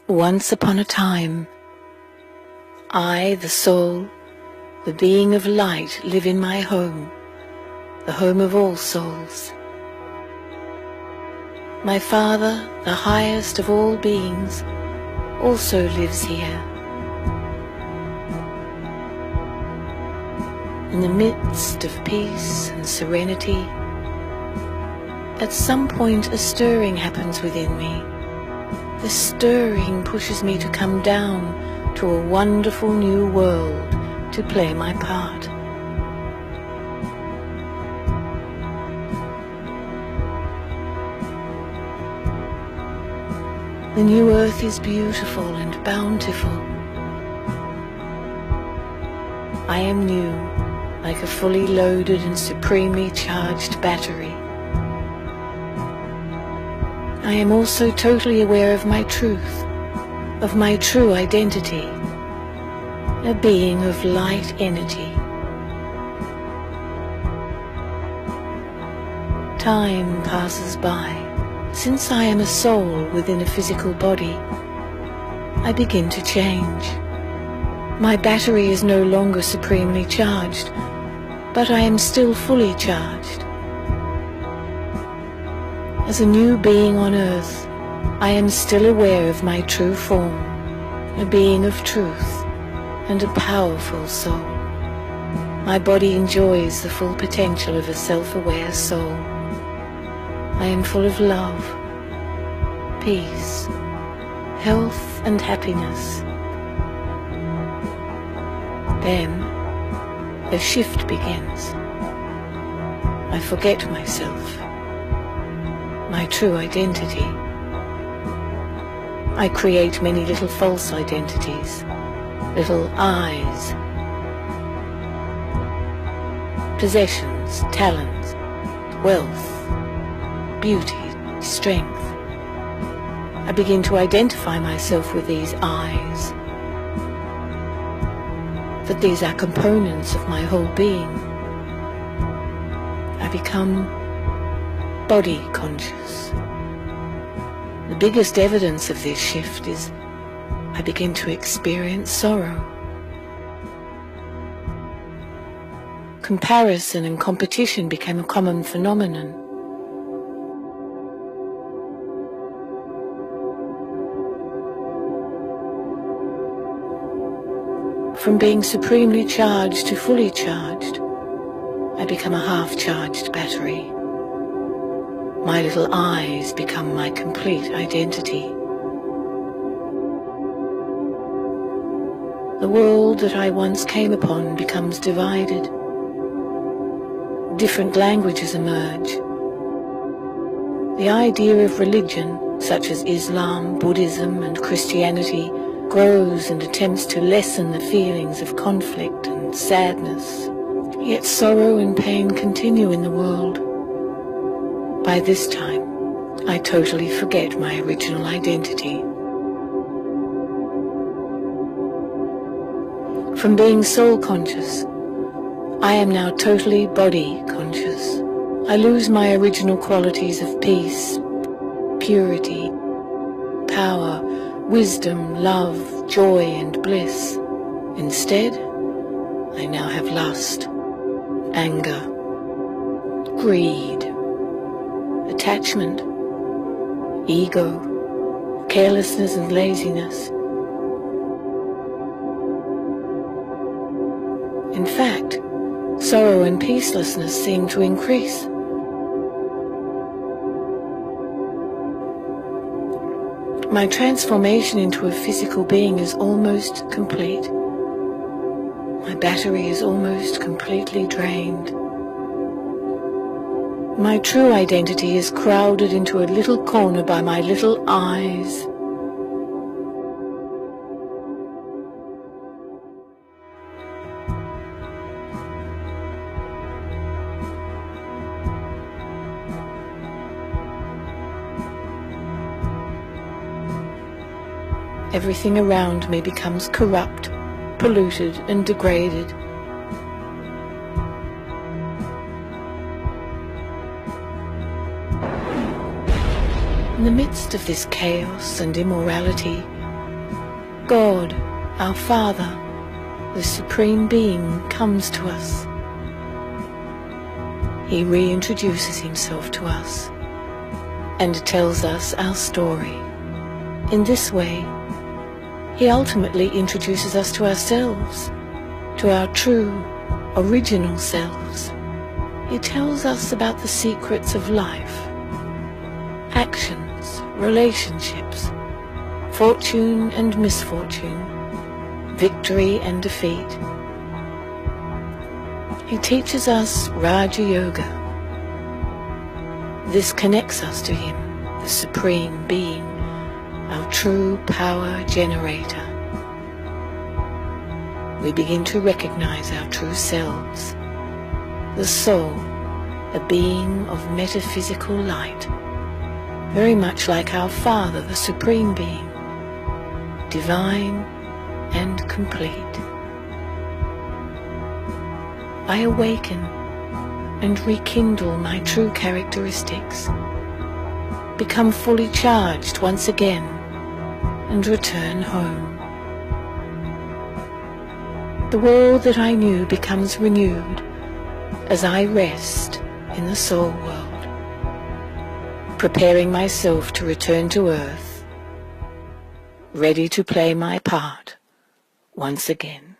Once upon a time, I, the soul, the being of light, live in my home, the home of all souls. My Father, the highest of all beings, also lives here. In the midst of peace and serenity, at some point a stirring happens within me. This stirring pushes me to come down to a wonderful new world to play my part. The new earth is beautiful and bountiful. I am new, like a fully loaded and supremely charged battery. I am also totally aware of my truth, of my true identity, a being of light energy. Time passes by. Since I am a soul within a physical body, I begin to change. My battery is no longer supremely charged, but I am still fully charged. As a new being on earth, I am still aware of my true form, a being of truth and a powerful soul. My body enjoys the full potential of a self-aware soul. I am full of love, peace, health and happiness. Then a shift begins. I forget myself, my true identity. I create many little false identities, little I's, possessions, talents, wealth, beauty, strength. I begin to identify myself with these I's, that these are components of my whole being. I become body conscious. The biggest evidence of this shift is I begin to experience sorrow. Comparison and competition became a common phenomenon. From being supremely charged to fully charged, I become a half-charged battery. My little I's become my complete identity. The world that I once came upon becomes divided. Different languages emerge. The idea of religion, such as Islam, Buddhism, and Christianity, grows and attempts to lessen the feelings of conflict and sadness. Yet sorrow and pain continue in the world. By this time, I totally forget my original identity. From being soul conscious, I am now totally body conscious. I lose my original qualities of peace, purity, power, wisdom, love, joy, and bliss. Instead, I now have lust, anger, greed, attachment, ego, carelessness and laziness. In fact, sorrow and peacelessness seem to increase. My transformation into a physical being is almost complete. My battery is almost completely drained. My true identity is crowded into a little corner by my little I's. Everything around me becomes corrupt, polluted, and degraded. In the midst of this chaos and immorality, God, our Father, the Supreme Being, comes to us. He reintroduces himself to us and tells us our story. In this way, he ultimately introduces us to ourselves, to our true, original selves. He tells us about the secrets of life, actions, relationships, fortune and misfortune, victory and defeat. He teaches us Raja Yoga. This connects us to him, the Supreme Being, our true power generator. We begin to recognize our true selves, the soul, a being of metaphysical light, very much like our Father, the Supreme Being, divine and complete. I awaken and rekindle my true characteristics, become fully charged once again, and return home. The world that I knew becomes renewed as I rest in the soul world, preparing myself to return to earth, ready to play my part once again.